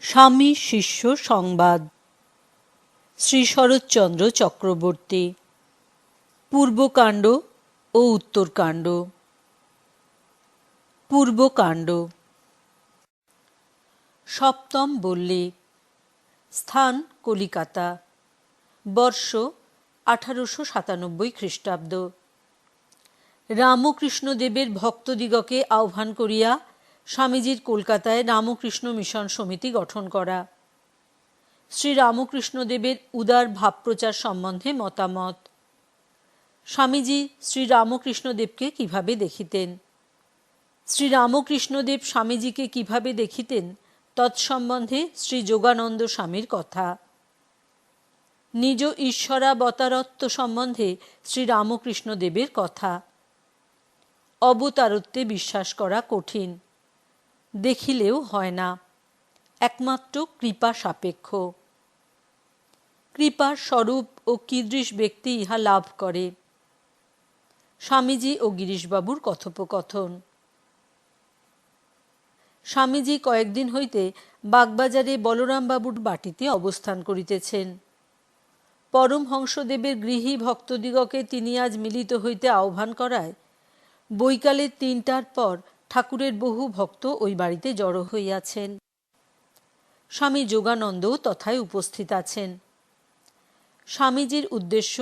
স্বামী শিষ্য সংবাদ। শ্রী শরৎচন্দ্র চক্রবর্তী। পূর্বকাণ্ড ও উত্তরকাণ্ড। পূর্বকাণ্ড। সপ্তম বল্লী। স্থান কলিকাতা। বর্ষ 1897 খ্রিস্টাব্দ। রামকৃষ্ণদেবের ভক্তদিগকে আহ্বান করিয়া স্বামীজির কলকাতায় রামকৃষ্ণ মিশন সমিতি গঠন করা। শ্রী রামকৃষ্ণদেবের উদার ভাবপ্রচার সম্বন্ধে মতামত। স্বামীজি শ্রী রামকৃষ্ণদেবকে কিভাবে দেখিতেন, শ্রী রামকৃষ্ণদেব স্বামীজিকে কিভাবে দেখিতেন তৎসম্বন্ধে শ্রী যোগানন্দ স্বামীর কথা। নিজ ঈশ্বরাবতারত্ব সম্বন্ধে শ্রী রামকৃষ্ণদেবের কথা। অবতারত্বে বিশ্বাস করা কঠিন, দেখিলেও হয় না, একমাত্র কৃপা সাপেক্ষ। কৃপার স্বরূপ ও কীদৃশ ব্যক্তি ইহা লাভ করে। স্বামীজি ও গিরিশবাবুর কথোপকথন। স্বামীজি কয়েকদিন হইতে বাগবাজারে বলরামবাবুর বাটীতে অবস্থান করিতেছেন। পরমহংসদেবের গৃহী ভক্তদিগকে তিনি আজ মিলিত হইতে আহ্বান করায় বৈকালে 3টার পর ঠাকুরের বহু ভক্ত ওই বাড়িতে জড়ো হইয়াছেন। স্বামী যোগানন্দও তথায় উপস্থিত আছেন। স্বামীজির উদ্দেশ্য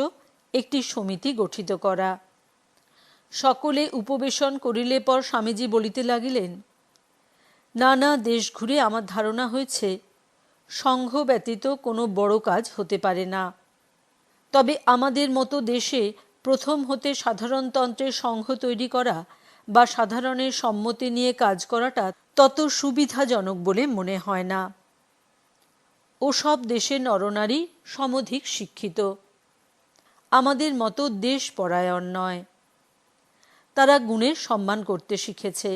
একটি সমিতি গঠিত করা। সকলে উপবেশন করিলে পর স্বামীজি বলিতে লাগিলেন, নানা দেশ ঘুরে আমার ধারণা হয়েছে সংঘ ব্যতীত কোনো বড় কাজ হতে পারে না। তবে আমাদের মতো দেশে প্রথম হতে সাধারণতন্ত্রের সংঘ তৈরি করা বা সাধারণের সম্মতি নিয়ে কাজ করাটা তত সুবিধাজনক বলে মনে হয় না। ওসব দেশের নরনারী সমধিক শিক্ষিত, আমাদের মতো দেশ পরায়ণ নয়। তারা গুণের সম্মান করতে শিখেছে।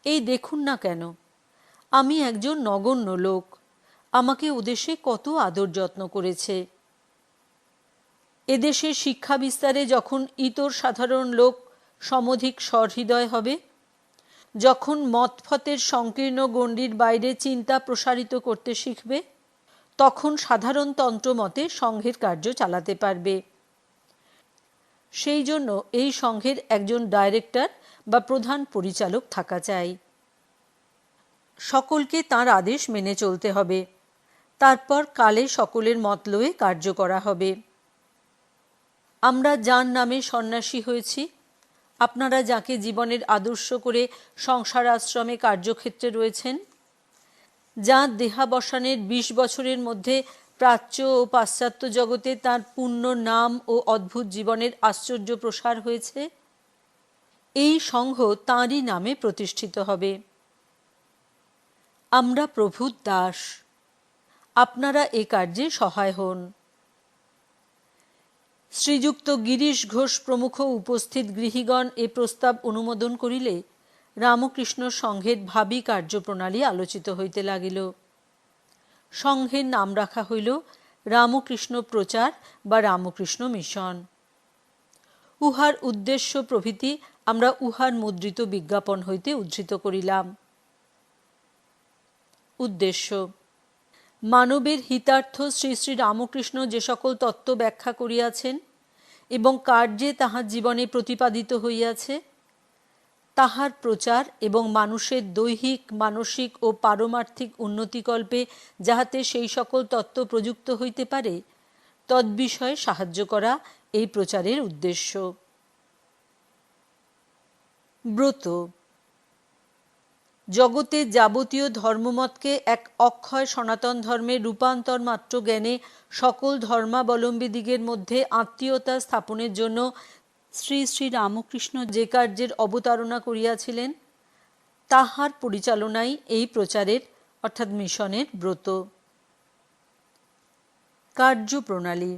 এই দেখুন না কেন, আমি একজন নগণ্য লোক, আমাকে ওদেশে কত আদর যত্ন করেছে। এদেশের শিক্ষা বিস্তারে যখন ইতর সাধারণ লোক সমধিক সহৃদয় হবে, যখন মতফতের সংকীর্ণ গণ্ডির বাইরে চিন্তা প্রসারিত করতে শিখবে, তখন সাধারণ তন্ত্রমতে সংঘের কার্য চালাতে পারবে। সেই জন্য এই সংঘের একজন ডাইরেক্টর বা প্রধান পরিচালক থাকা চাই। সকলকে তাঁর আদেশ মেনে চলতে হবে। তারপর কালে সকলের মত লয়ে কার্য করা হবে। আমরা যার নামে সন্ন্যাসী হয়েছি, আপনারা যাকে জীবনের আদর্শ করে সংসার আশ্রমে কার্যক্ষেত্রে রয়েছেন, যাঁর দেহাবসানের 20 বছরের মধ্যে প্রাচ্য ও পাশ্চাত্য জগতে তাঁর পূর্ণ নাম ও অদ্ভুত জীবনের আশ্চর্য প্রসার হয়েছে, এই সংঘ তাঁরই নামে প্রতিষ্ঠিত হবে। আমরা প্রভুর দাস, আপনারা এ কার্যে সহায় হন। শ্রীযুক্ত গিরিশ ঘোষ প্রমুখ উপস্থিত গৃহীগণ এ প্রস্তাব অনুমোদন করিলে রামকৃষ্ণ সংঘের ভাবী কার্যপ্রণালী আলোচিত হইতে লাগিল। সংঘের নাম রাখা হইল রামকৃষ্ণ প্রচার বা রামকৃষ্ণ মিশন। উহার উদ্দেশ্য প্রভৃতি আমরা উহার মুদ্রিত বিজ্ঞাপন হইতে উদ্ধৃত করিলাম। উদ্দেশ্য: মানবের হিতার্থ শ্রী শ্রী রামকৃষ্ণ যে সকল তত্ত্ব ব্যাখ্যা করিয়াছেন এবং কার্যে তাহার জীবনে প্রতিপাদিত হইয়াছে, তাহার প্রচার এবং মানুষের দৈহিক, মানসিক ও পারমার্থিক উন্নতিকল্পে যাহাতে সেই সকল তত্ত্ব প্রযুক্ত হইতে পারে, তদ্বিষয়ে সাহায্য করা এই প্রচারের উদ্দেশ্য। ব্রত: জগতের যাবতীয় ধর্মমতকে এক অক্ষয় সনাতন ধর্মে রূপান্তর মাত্র জ্ঞানে সকল ধর্মাবলম্বীদিগের মধ্যে আত্মীয়তা স্থাপনের জন্য শ্রী শ্রী রামকৃষ্ণ যে কার্যের অবতারণা করিয়াছিলেন, তাহার পরিচালনাই এই প্রচারের অর্থাৎ মিশনের ব্রত। কার্যপ্রণালী: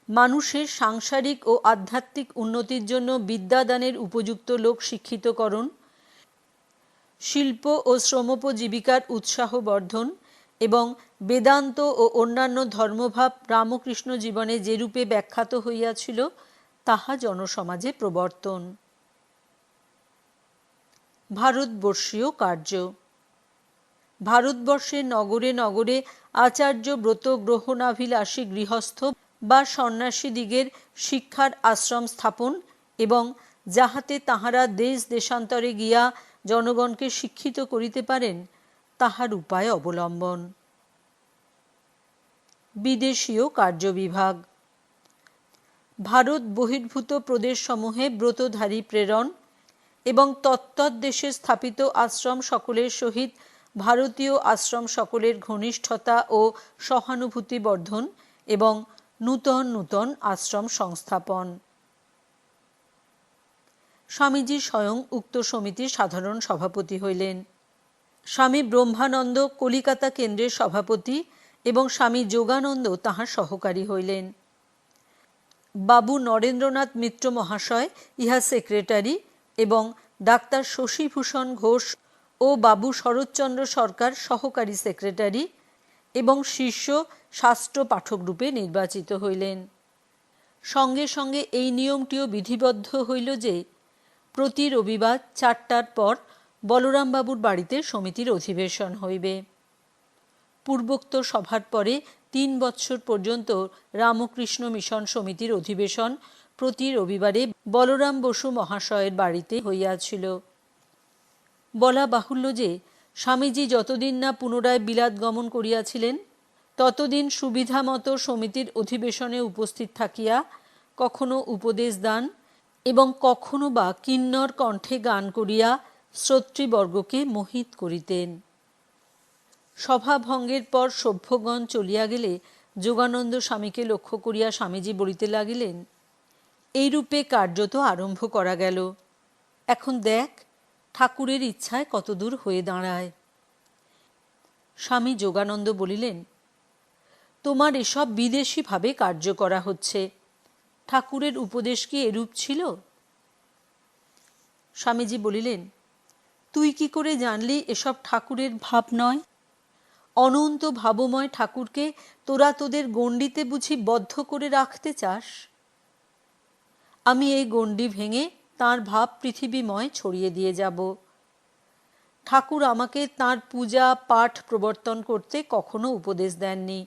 মানুষের সাংসারিক ও আধ্যাত্মিক উন্নতির জন্য বিদ্যাদানের উপযুক্ত লোক শিক্ষিতকরণ, শিল্প ও শ্রমোপজীবিকার উৎসাহ বর্ধন এবং বেদান্ত ও অন্যান্য ধর্মভাব রামকৃষ্ণ জীবনে যেরূপে ব্যাখ্যাত হইয়াছিল, তাহা জনসমাজে প্রবর্তন। ভারতবর্ষীয় কার্য: ভারতবর্ষের নগরে নগরে আচার্য ব্রত গ্রহণাভিলাষী গৃহস্থ বা সন্ন্যাসীদিগের শিক্ষার আশ্রম স্থাপন এবং যাহাতে তাহারা দেশ দেশান্তরে গিয়া জনগণকে শিক্ষিত করিতে পারেন, তাহার উপায় অবলম্বন। বিদেশীয় কার্যবিভাগ। ভারত বহির্ভূত প্রদেশসমূহে ব্রতধারী প্রেরণ এবং তত্তদ্দেশে স্থাপিত আশ্রম সকলের সহিত ভারতীয় আশ্রম সকলের ঘনিষ্ঠতা ও সহানুভূতি বর্ধন এবং নূতন নূতন আশ্রম সংস্থাপন। স্বামীজি স্বয়ং উক্ত সমিতির সাধারণ সভাপতি হইলেন। স্বামী ব্রহ্মানন্দ কলিকাতা কেন্দ্রের সভাপতি এবং স্বামী যোগানন্দ তাহার সহকারী হইলেন। বাবু নরেন্দ্রনাথ মিত্র মহাশয় ইহা সেক্রেটারি এবং ডাক্তার শশীভূষণ ঘোষ ও বাবু শরৎচন্দ্র সরকার সহকারী সেক্রেটারি এবং শীর্ষ শাস্ত্র পাঠকরূপে নির্বাচিত হইলেন। সঙ্গে সঙ্গে এই নিয়মটিও বিধিবদ্ধ হইল যে প্রতি রবিবার 4টার পর বলরামবাবুর বাড়িতে সমিতির অধিবেশন হইবে। পূর্বোক্ত সভার পরে 3 বৎসর পর্যন্ত রামকৃষ্ণ মিশন সমিতির অধিবেশন প্রতি রবিবারে বলরাম বসু মহাশয়ের বাড়িতে হইয়াছিল। বলা বাহুল্য যে স্বামীজি যতদিন না পুনরায় বিলাত গমন করিয়াছিলেন, ততদিন সুবিধা মতো সমিতির অধিবেশনে উপস্থিত থাকিয়া কখনো উপদেশ দান এবং কখনো বা কিন্নর কণ্ঠে গান করিয়া শ্রোতৃবর্গকে মোহিত করিতেন। সভাভঙ্গের পর সভ্যগণ চলিয়া গেলে যোগানন্দ স্বামীকে লক্ষ্য করিয়া স্বামীজি বলিতে লাগিলেন, এইরূপে কার্যত আরম্ভ করা গেল, এখন দেখ ঠাকুরের ইচ্ছায় কতদূর হয়ে দাঁড়ায়। স্বামী যোগানন্দ বলিলেন, তোমার এসব বিদেশি ভাবে কার্য করা হচ্ছে, ঠাকুরের উপদেশ কি এরূপ ছিল? স্বামীজি বলিলেন, তুই কি করে জানলি এসব ঠাকুরের ভাব নয়? অনন্ত ভাবময় ঠাকুরকে তোরা তোদের গণ্ডিতে বুঝি বদ্ধ করে রাখতে চাস? আমি এই গণ্ডি ভেঙে তাঁর ভাব পৃথিবীময় ছড়িয়ে দিয়ে যাব। ঠাকুর আমাকে তাঁর পূজা পাঠ প্রবর্তন করতে কখনো উপদেশ দেননি।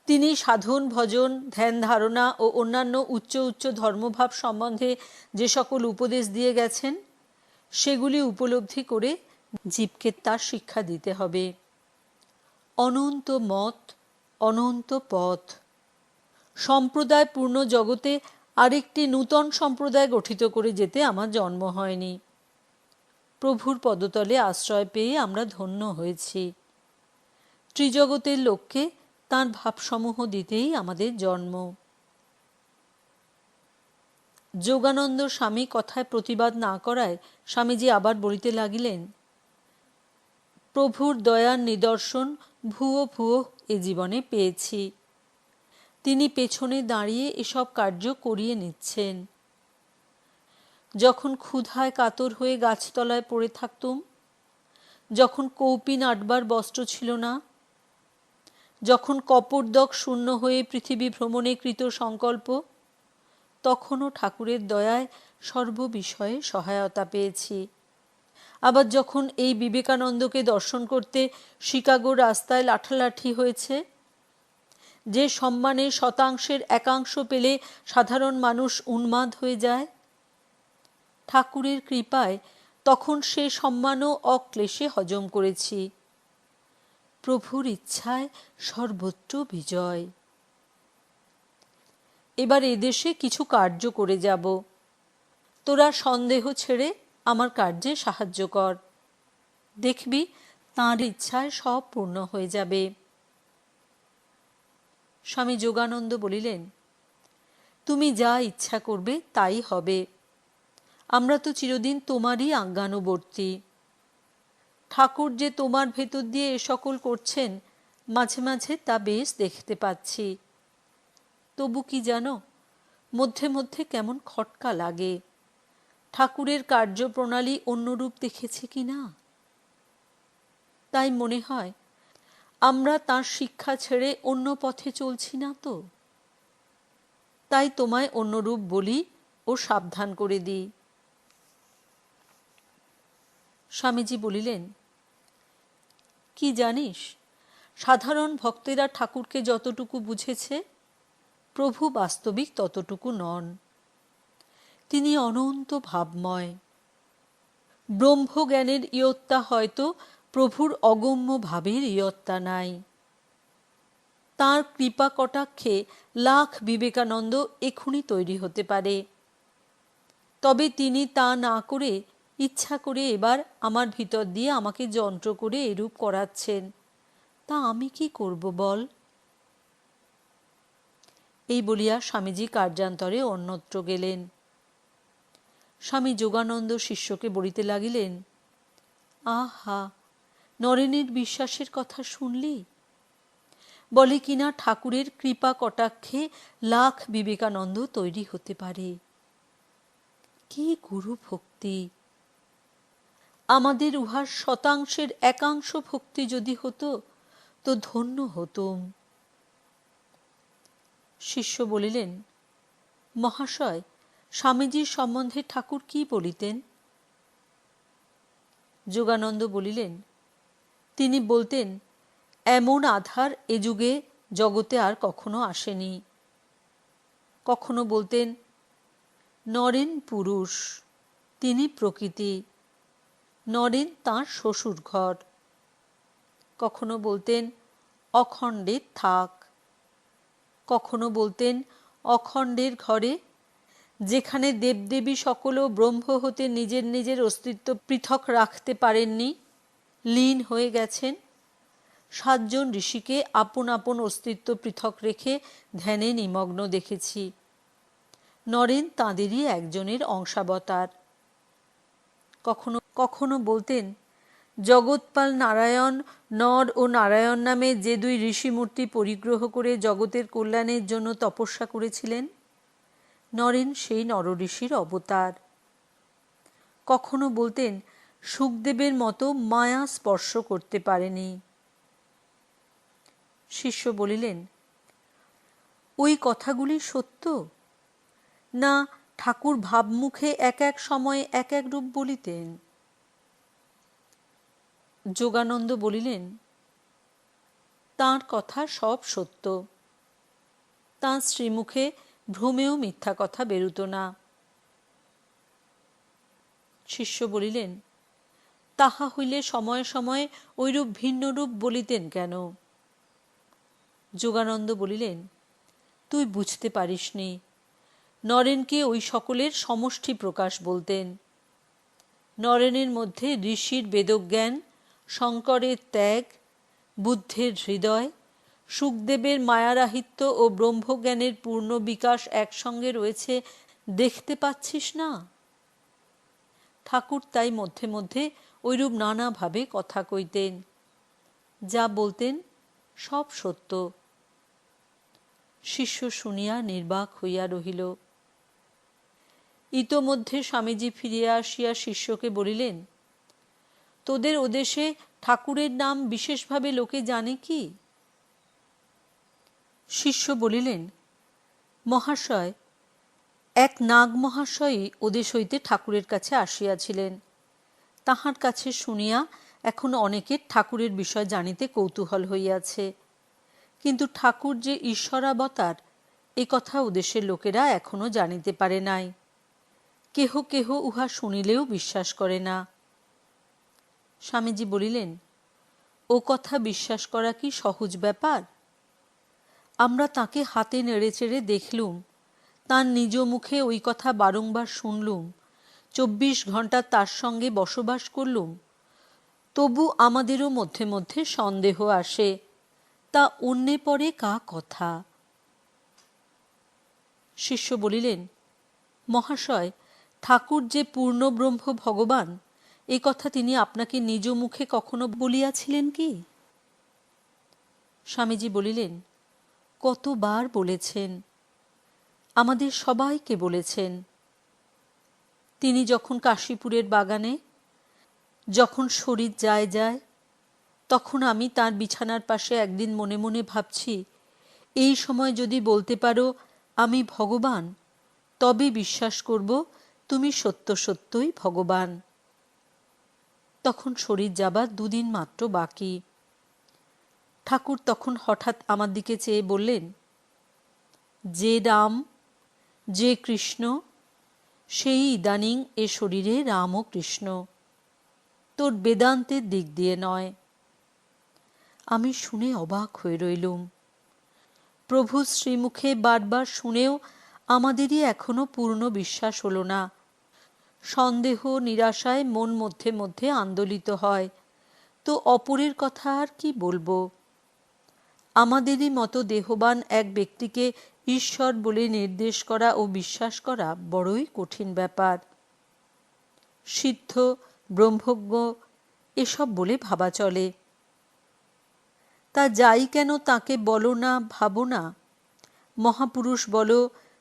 তিনি সাধন ভজন ধ্যান ধারণা ও অন্যান্য উচ্চ উচ্চ ধর্মভাব সম্বন্ধে যে সকল উপদেশ দিয়ে গেছেন, সেগুলি উপলব্ধি করে জীবকে তার শিক্ষা দিতে হবে। অনন্ত মত, অনন্ত পথ। সম্প্রদায় পূর্ণ জগতে আরেকটি নূতন সম্প্রদায় গঠিত করে যেতে আমার জন্ম হয়নি। প্রভুর পদতলে আশ্রয় পেয়ে আমরা ধন্য হয়েছি। ত্রিজগতের লোককে তাঁর ভাবসমূহ দিতেই আমাদের জন্ম। যোগানন্দ স্বামী কথায় প্রতিবাদ না করায় স্বামীজি আবার বলিতে লাগিলেন, প্রভুর দয়ার নিদর্শন ভুয়ো ভুয়ো এ জীবনে পেয়েছি। তিনি পেছনে দাঁড়িয়ে এসব কার্য করিয়ে নিচ্ছেন। যখন ক্ষুধায় কাতর হয়ে গাছতলায় পড়ে থাকতুম, যখন কৌপিন আটবার বস্ত্র ছিল না, যখন কপোর্দক শূন্য হয়ে পৃথিবী ভ্রমণে কৃত সংকল্প, তখনও ঠাকুরের দয়ায় সর্ববিষয়ে সহায়তা পেয়েছি। আবার যখন এই বিবেকানন্দকে দর্শন করতে শিকাগোর রাস্তায় লাঠালাঠি হয়েছে, যে সম্মানের শতাংশের একাংশ পেলে সাধারণ মানুষ উন্মাদ হয়ে যায়, ঠাকুরের কৃপায় তখন সে সম্মানও অক্লেশে হজম করেছি। প্রভুর ইচ্ছায় সর্বত্র বিজয়। এবার এদেশে কিছু কার্য করে যাব। তোরা সন্দেহ ছেড়ে আমার কার্যে সাহায্য কর। দেখবি তাঁর ইচ্ছায় সব পূর্ণ হয়ে যাবে। স্বামী যোগানন্দ বলিলেন, তুমি যা ইচ্ছা করবে তাই হবে। আমরা তো চিরদিন তোমারই আজ্ঞানুবর্তী। ঠাকুর যে তোমার ভেতর দিয়ে এ সকল করছেন, মাঝে মাঝে তা বেশ দেখতে পাচ্ছি। তবু কি জানো, মধ্যে মধ্যে কেমন খটকা লাগে। ঠাকুরের কার্যপ্রণালী অন্যরূপ দেখেছি কি না? তাই মনে হয় আমরা তাঁর শিক্ষা ছেড়ে অন্য পথে চলছি না তো। তাই তোমায় অন্যরূপ বলি ও সাবধান করে দিই। স্বামীজি বলিলেন, কি জানিস, সাধারণ ভক্তেরা ঠাকুরকে যতটুকু বুঝেছে, প্রভু বাস্তবিক ততটুকু নন। তিনি অনন্ত ভাবময়। ব্রহ্মজ্ঞানের ইয়ত্তা হয়তো প্রভুর অগম্য ভাবের ইয়ত্তা নাই। তাঁর কৃপা কটাক্ষে লাখ বিবেকানন্দ এক্ষুনি তৈরি হতে পারে। তবে তিনি তা না করে ইচ্ছা করে এবার আমার ভিতর দিয়ে আমাকে যন্ত্র করে এরূপ করাচ্ছেন। তা আমি কি করব বল? এই বলিয়া স্বামীজি কার্যান্তরে অন্যত্র গেলেন। স্বামী যোগানন্দ শিষ্যকে বলিতে লাগিলেন, আহা, নরেনের বিশ্বাসের কথা শুনলি? বলে কিনা ঠাকুরের কৃপা কটাক্ষে লাখ বিবেকানন্দ তৈরি হতে পারে। কি গুরু ভক্তি! আমাদের উহার শতাংশের একাংশ ভক্তি যদি হতো তো ধন্য হতুম। শিষ্য বলিলেন, মহাশয়, স্বামীজির সম্বন্ধে ঠাকুর কি বলিতেন? যোগানন্দ বলিলেন, তিনি বলতেন, এমন আধার এ যুগে জগতে আর কখনো আসেনি। কখনো বলতেন, নরেন পুরুষ, তিনি প্রকৃতি, নরেন তাঁর শ্বশুর ঘর। কখনো বলতেন, অখণ্ডের থাক। কখনো বলতেন, অখণ্ডের ঘরে, যেখানে দেবদেবী সকলও ব্রহ্ম হতে নিজের নিজের অস্তিত্ব পৃথক রাখতে পারেননি, লীন হয়ে গেছেন। 7 জন ঋষিকে আপন আপন অস্তিত্ব পৃথক রেখে ধ্যানে নিমগ্ন দেখেছি। নরেন তাঁদেরই একজনের অংশাবতার। কখনো কখনো বলতেন, জগৎপাল নারায়ণ নর ও নারায়ণ নামে যে 2 ঋষিমূর্তি পরিগ্রহ করে জগতের কল্যাণের জন্য তপস্যা করেছিলেন, নরেন সেই নরঋষির অবতার। কখনো বলতেন, শুকদেবের মতো মায়া স্পর্শ করতে পারেনি। শিষ্য বলিলেন, ওই কথাগুলি সত্য, না ঠাকুর ভাবমুখে এক এক সময়ে এক এক রূপ বলিতেন? যোগানন্দ বলিলেন, তাঁর কথা সব সত্য। তাঁর শ্রীমুখে ভ্রমেও মিথ্যা কথা বেরুত না। শিষ্য বলিলেন, তাহা হইলে সময়ে সময়ে ঐরূপ ভিন্ন রূপ বলিতেন কেন? যোগানন্দ বলিলেন, তুই বুঝতে পারিসনি। নরেনকে ওই সকলের সমষ্টি প্রকাশ বলতেন। নরেনের মধ্যে ঋষির বেদজ্ঞান, শঙ্করের ত্যাগ, বুদ্ধের হৃদয়, শুকদেবের মায়ারাহিত্য ও ব্রহ্মজ্ঞানের পূর্ণ বিকাশ একসঙ্গে রয়েছে, দেখতে পাচ্ছিস না? ঠাকুর তাই মধ্যে মধ্যে ঐরূপ নানাভাবে কথা কইতেন। যা বলতেন সব সত্য। শিষ্য শুনিয়া নির্বাক হইয়া রহিল। ইতোমধ্যে স্বামীজি ফিরিয়া আসিয়া শিষ্যকে বলিলেন, তোদের ওদেশে ঠাকুরের নাম বিশেষভাবে লোকে জানে কি? শিষ্য বলিলেন, মহাশয়, এক নাগ মহাশয়ই ওদেশ হইতে ঠাকুরের কাছে আসিয়াছিলেন। তাহার কাছে শুনিয়া এখন অনেকের ঠাকুরের বিষয় জানিতে কৌতূহল হইয়াছে। কিন্তু ঠাকুর যে ঈশ্বরাবতার, এ কথা ওদেশের লোকেরা এখনো জানিতে পারে নাই। কেহ কেহ উহা শুনিলেও বিশ্বাস করে না। স্বামীজি বলিলেন, ও কথা বিশ্বাস করা কি সহজ ব্যাপার? আমরা তাকে হাতে নেড়েচেড়ে দেখলুম, তার নিজ মুখে ওই কথা বারংবার শুনলুম, 24 ঘন্টা তার সঙ্গে বসবাস করলুম, তবু আমাদেরও মধ্যে মধ্যে সন্দেহ আসে, তা অন্যে পরে কা কথা। শিষ্য বলিলেন, মহাশয়, ঠাকুর যে পূর্ণব্রহ্ম ভগবান, এ কথা তিনি আপনাকে নিজ মুখে কখনো বলিয়াছিলেন কি? স্বামীজি বলিলেন, কতবার বলেছেন, আমাদের সবাইকে বলেছেন। তিনি যখন কাশীপুরের বাগানে, যখন শরীর যায় যায়, তখন আমি তার বিছানার পাশে একদিন মনে মনে ভাবছি, এই সময় যদি বলতে পারো আমি ভগবান, তবে বিশ্বাস করব তুমি সত্য সত্যই ভগবান। তখন শরীর যাবার 2 দিন মাত্র বাকি। ঠাকুর তখন হঠাৎ আমার দিকে চেয়ে বললেন, যে রাম, যে কৃষ্ণ, সেই ইদানিং এ শরীরে রাম ও কৃষ্ণ, তোর বেদান্তের দিক দিয়ে নয়। আমি শুনে অবাক হয়ে রইলুম। প্রভু শ্রীমুখে বারবার শুনেও আমাদেরই এখনো পূর্ণ বিশ্বাস হল না। সন্দেহ নিরাশায় মন মধ্যে মধ্যে আন্দোলিত হয়। তো অপরের কথা আর কি বলবো? আমাদেরই মতো দেহবান এক ব্যক্তিকে ঈশ্বর বলে নির্দেশ করা ও বিশ্বাস করা বড়ই কঠিন ব্যাপার। সিদ্ধ, ব্রহ্মজ্ঞ এসব বলে ভাবা চলে। তা যাই কেন তাকে বলো না, ভাবো না, মহাপুরুষ বলো,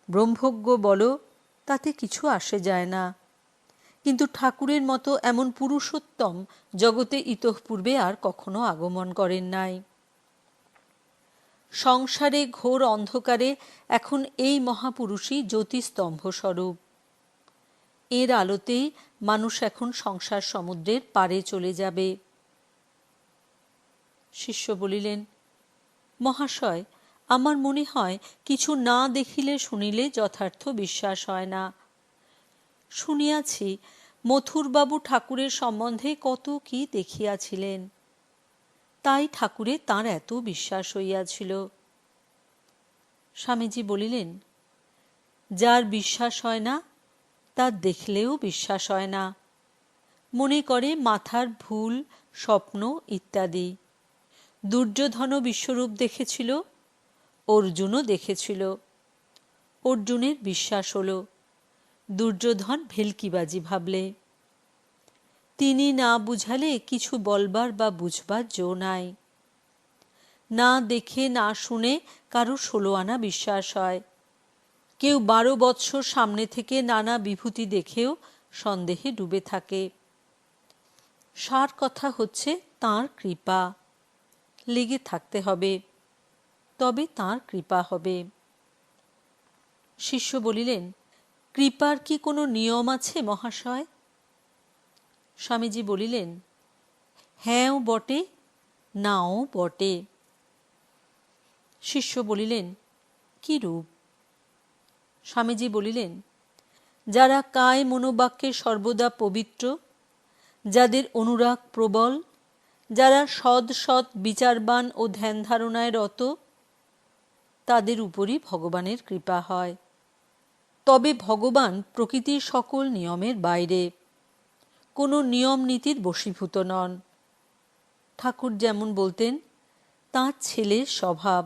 ব্রহ্মজ্ঞ বলো, তাতে কিছু আসে যায় না। কিন্তু ঠাকুরের মতো এমন পুরুষোত্তম জগতে ইতঃপূর্বে আর কখনো আগমন করেন নাই। সংসারে ঘোর অন্ধকারে এখন এই মহাপুরুষই জ্যোতিস্তম্ভ স্বরূপ। এর আলোতেই মানুষ এখন সংসার সমুদ্রের পারে চলে যাবে। শিষ্য বলিলেন, মহাশয়, আমার মনে হয় কিছু না দেখিলে শুনিলে যথার্থ বিশ্বাস হয় না। শুনিয়াছি মথুরবাবু ঠাকুরের সম্বন্ধে কত কি দেখিয়াছিলেন, তাই ঠাকুরে তাঁর এত বিশ্বাস হইয়াছিল। স্বামীজি বলিলেন, যার বিশ্বাস হয় না তার দেখলেও বিশ্বাস হয় না, মনে করে মাথার ভুল, স্বপ্ন ইত্যাদি। দুর্যোধনও বিশ্বরূপ দেখেছিল, অর্জুনও দেখেছিল। অর্জুনের বিশ্বাস হল, দুর্যোধন ভেলকিবাজি ভাবলে। তিনি না বুঝালে কিছু বলবার বা বুঝবার জো নাই। না দেখে না শুনে কারো 16 আনা বিশ্বাস হয়। কেউ 12 বৎসর সামনে থেকে নানা বিভূতি দেখেও সন্দেহে ডুবে থাকে। সার কথা হচ্ছে তাঁর কৃপা। লেগে থাকতে হবে, তবে তাঁর কৃপা হবে। শিষ্য বলিলেন, কৃপার কি কোনো নিয়ম আছে মহাশয়? স্বামীজি বলিলেন, হ্যাঁও বটে, নাও বটে। শিষ্য বলিলেন, কি রূপ? স্বামীজি বলিলেন, যারা কায় মনোবাক্যে সর্বদা পবিত্র, যাদের অনুরাগ প্রবল, যারা সৎ সৎ বিচারবান ও ধ্যান ধারণায় রত, তাদের উপরই ভগবানের কৃপা হয়। তবে ভগবান প্রকৃতির সকল নিয়মের বাইরে, কোনো নিয়ম নীতির বশীভূত নন। ঠাকুর যেমন বলতেন, তাঁর ছেলের স্বভাব।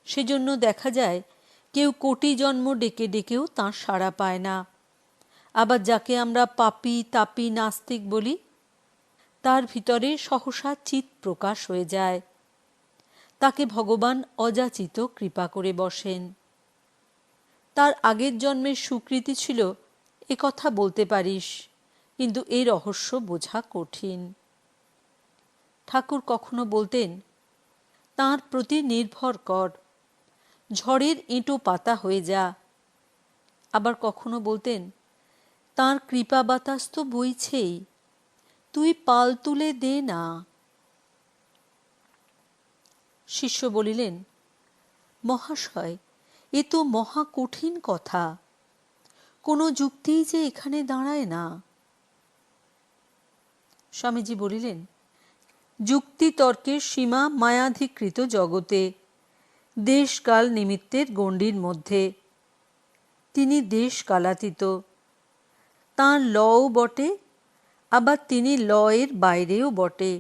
সেজন্য দেখা যায় কেউ কোটি জন্ম ডেকে ডেকেও তাঁর সাড়া পায় না। আবার যাকে আমরা পাপী তাপী নাস্তিক বলি, তার ভিতরে সহসা চিৎ প্রকাশ হয়ে যায়। তাকে ভগবান অযাচিত কৃপা করে বসেন। তার আগের জন্মের সুকৃতি ছিল এ কথা বলতে পারিস, কিন্তু এই রহস্য বোঝা কঠিন। ঠাকুর কখনো বলতেন, তাঁর প্রতি নির্ভর কর, ঝড়ের ইঁটো পাতা হয়ে যা। আবার কখনো বলতেন, তাঁর কৃপা বাতাস তো বইছেই, তুই পাল তুলে দে না। শিষ্য বলিলেন, মহাশয়, এ তো মহা কঠিন কথা, কোনো যুক্তিই যে এখানে দাঁড়ায় না। স্বামীজি বলিলেন, যুক্তি তর্কের সীমা মায়াধিকৃত জগতে, দেশকাল নিমিত্তের গণ্ডির মধ্যে। তিনি দেশ কালাতীত, তাঁর লও বটে, আবার তিনি লয়ের বাইরেও বটে।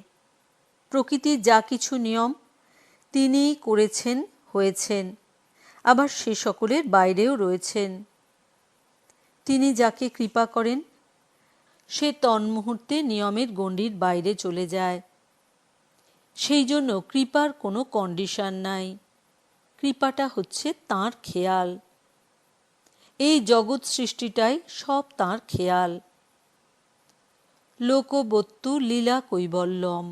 প্রকৃতির যা কিছু নিয়ম তিনিই করেছেন, হয়েছেন, আবার সে সকলের বাইরেও রয়েছেন। তিনি যাকে কৃপা করেন সে তন্মুহূর্তে নিয়মের গণ্ডির বাইরে চলে যায়। সেই জন্য কৃপার কোনো কন্ডিশন নাই। কৃপাটা হচ্ছে তাঁর খেয়াল। এই জগৎ সৃষ্টিটাই সব তাঁর খেয়াল। লোকবত্তু লীলা কৈবল্যম।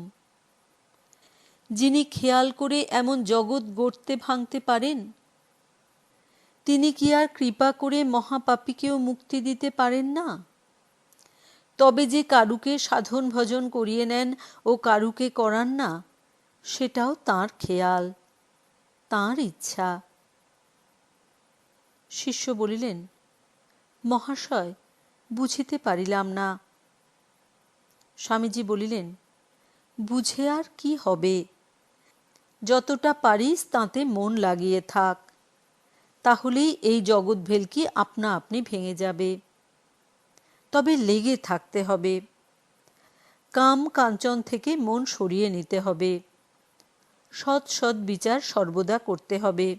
যিনি খেয়াল করে এমন জগৎ গড়তে ভাঙতে পারেন, তিনি কি আর কৃপা করে মহাপাপীকেও মুক্তি দিতে পারেন না? তবে যে কারুকে সাধন ভজন করিয়ে নেন ও কারুকে করান না, সেটাও তাঁর খেয়াল, তাঁর ইচ্ছা। শিষ্য বলিলেন, মহাশয়, বুঝিতে পারিলাম না। স্বামীজি বলিলেন, বুঝে আর কি হবে? যতটা পারিস তাতে মন লাগিয়ে থাক, তাহলেই এই জগৎ ভেলকি আপনা আপনি ভেঙে যাবে। তবে লেগে থাকতে হবে, কাম কাঞ্চন থেকে মন সরিয়ে নিতে হবে, সৎ সৎ বিচার সর্বদা করতে হবে।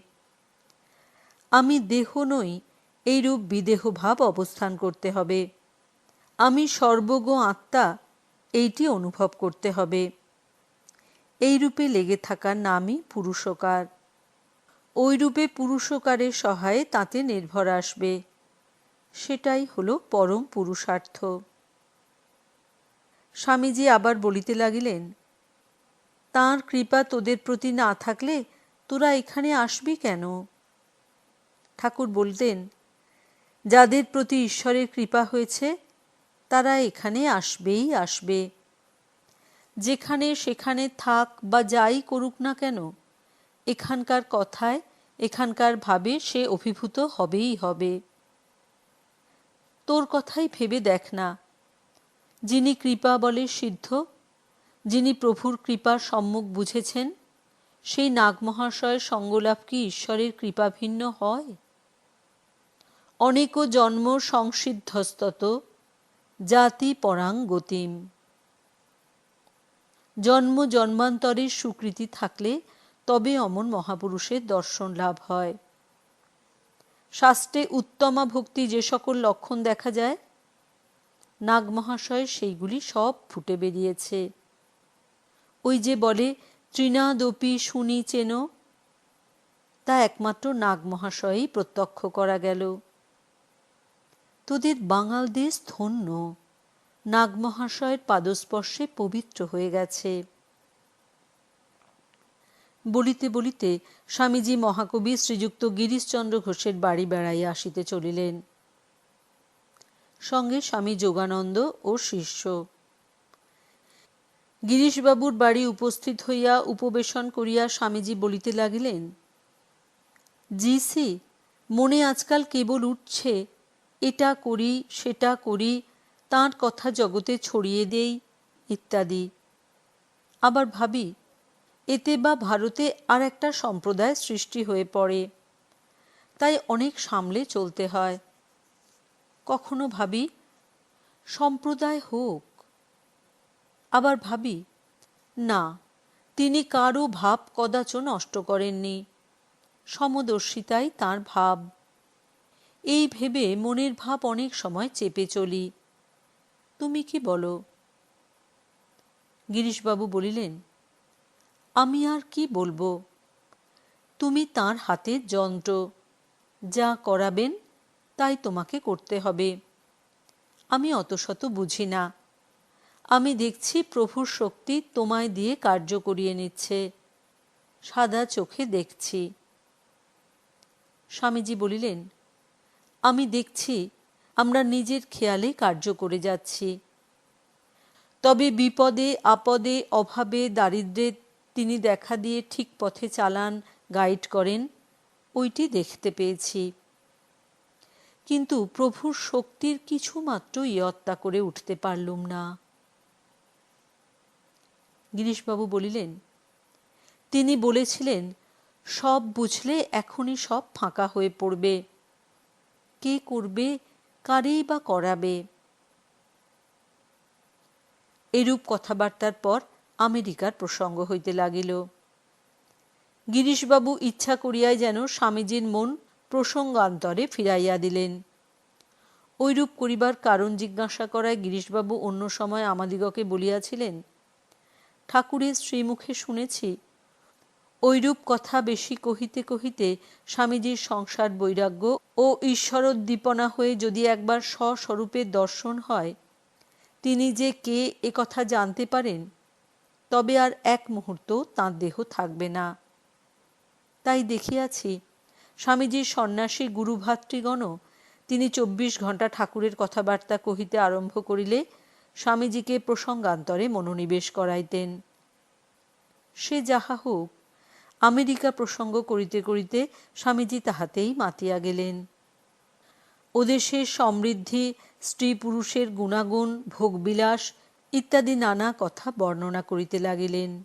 আমি দেহ নই, এইরূপ বিদেহ ভাব অবস্থান করতে হবে। আমি সর্বজ্ঞ আত্মা, এইটি অনুভব করতে হবে। এই রূপে লেগে থাকার নামই পুরুষকার। ওই রূপে পুরুষকারের সহায়ে তাতে নির্ভর আসবে, সেটাই হল পরম পুরুষার্থ। স্বামীজি আবার বলিতে লাগিলেন, তাঁর কৃপা তোদের প্রতি না থাকলে তোরা এখানে আসবি কেন? ঠাকুর বলতেন, যাদের প্রতি ঈশ্বরের কৃপা হয়েছে তারা এখানে আসবেই আসবে। যেখানে সেখানে থাক বা যাই করুক না কেন, এখানকার কথায় এখানকার ভাবে সে অভিভূত হবেই হবে। তোর কথাই ভেবে দেখ না, যিনি কৃপা বলে সিদ্ধ, যিনি প্রভুর কৃপার সম্মুখ বুঝেছেন, সেই নাগমহাশয়ের সঙ্গলাভ কি ঈশ্বরের কৃপা ভিন্ন হয়? অনেক জন্ম সংসিদ্ধস্তত জাতি পরাং গতিম। জন্ম জন্মান্তরের সুকৃতি থাকলে তবে অমন মহাপুরুষের দর্শন লাভ হয়। শাস্ত্রে উত্তমা ভক্তি যে সকল লক্ষণ দেখা যায়, নাগমহাশয়ের সেইগুলি সব ফুটে বেরিয়েছে। ওই যে বলে তৃণাদপি শুনি চেন, তা একমাত্র নাগমহাশয়েই প্রত্যক্ষ করা গেল। তোদের বাঙাল দেশ ধন্য, নাগমহাশয়ের পাদস্পর্শে পবিত্র হয়ে গেছে। বলিতে বলিতে স্বামীজি মহাকবি শ্রীযুক্ত গিরিশচন্দ্র ঘোষের বাড়ি বেড়াইয়া আসিতে চলিলেন। সঙ্গে স্বামী যোগানন্দ ও শিষ্য। গিরিশবাবুর বাড়ি উপস্থিত হইয়া উপবেশন করিয়া স্বামীজি বলিতে লাগিলেন, জিসি, মনে আজকাল কেবল উঠছে এটা করি সেটা করি, তাঁর কথা জগতে ছড়িয়ে দেই ইত্যাদি। আবার ভাবি, এতে বা ভারতে আর একটা সম্প্রদায় সৃষ্টি হয়ে পড়ে, তাই অনেক সামলে চলতে হয়। কখনো ভাবি সম্প্রদায় হোক, আবার ভাবি না, তিনি কারও ভাব কদাচ নষ্ট করেননি, সমদর্শিতাই তাঁর ভাব। এই ভেবে মনের ভাব অনেক সময় চেপে চলি। তুমি কি বলো? গিরিশবাবু বলিলেন, আমি আর কি বলবো, তুমি তাঁর হাতের যন্ত্র, যা করাবেন তাই তোমাকে করতে হবে। আমি অত শত বুঝি না, আমি দেখছি প্রভুর শক্তি তোমায় দিয়ে কার্য করিয়ে নিচ্ছে, সাদা চোখে দেখছি। স্বামীজি বলিলেন, আমি দেখছি আমরা নিজের খেয়ালে কার্য করে যাচ্ছি, তবে বিপদে আপদে অভাবে দারিদ্র্যে তিনি দেখা দিয়ে ঠিক পথে চালান, গাইড করেন, ওইটি দেখতে পেয়েছি। কিন্তু প্রভুর শক্তির কিছুমাত্র ইয়ত্তা করে উঠতে পারলুম না। গিরিশবাবু বলিলেন, তিনি বলেছিলেন সব বুঝলে এখনই সব ফাঁকা হয়ে পড়বে, কে করবে, কারেই বা করাবে। এরূপ কথাবার্তার পর আমেরিকার প্রসঙ্গ হইতে লাগিল। গিরিশবাবু ইচ্ছা করিয়াই যেন স্বামীজির মন প্রসঙ্গান্তরে ফিরাইয়া দিলেন। ঐরূপ করিবার কারণ জিজ্ঞাসা করায় গিরিশবাবু অন্য সময় আমাদিগকে বলিয়াছিলেন, ঠাকুরের শ্রীমুখে শুনেছি, ঐরূপ কথা বেশি কহিতে কহিতে স্বামীজির সংসার বৈরাগ্য ও ঈশ্বরোদ্দীপনা হয়ে যদি একবার স্বস্বরূপের দর্শন হয়, তিনি যে কে এ কথা জানতে পারেন, তবে আর এক মুহূর্ত তাঁর দেহ থাকবে না। তাই দেখিয়াছি স্বামীজির সন্ন্যাসী গুরুভাতৃগণও তিনি 24 ঘণ্টা ঠাকুরের কথাবার্তা কহিতে আরম্ভ করিলে স্বামীজিকে প্রসঙ্গান্তরে মনোনিবেশ করাইতেন। সে যাহা হোক, আমেরিকা প্রসঙ্গ করিতে করিতে স্বামীজি তাহাতেই মাতিয়া গেলেন। ওদেশের সমৃদ্ধি, স্ত্রী পুরুষের গুণাগুণ, ভোগবিলাস ইত্যাদি নানা কথা বর্ণনা করিতে লাগিলেন।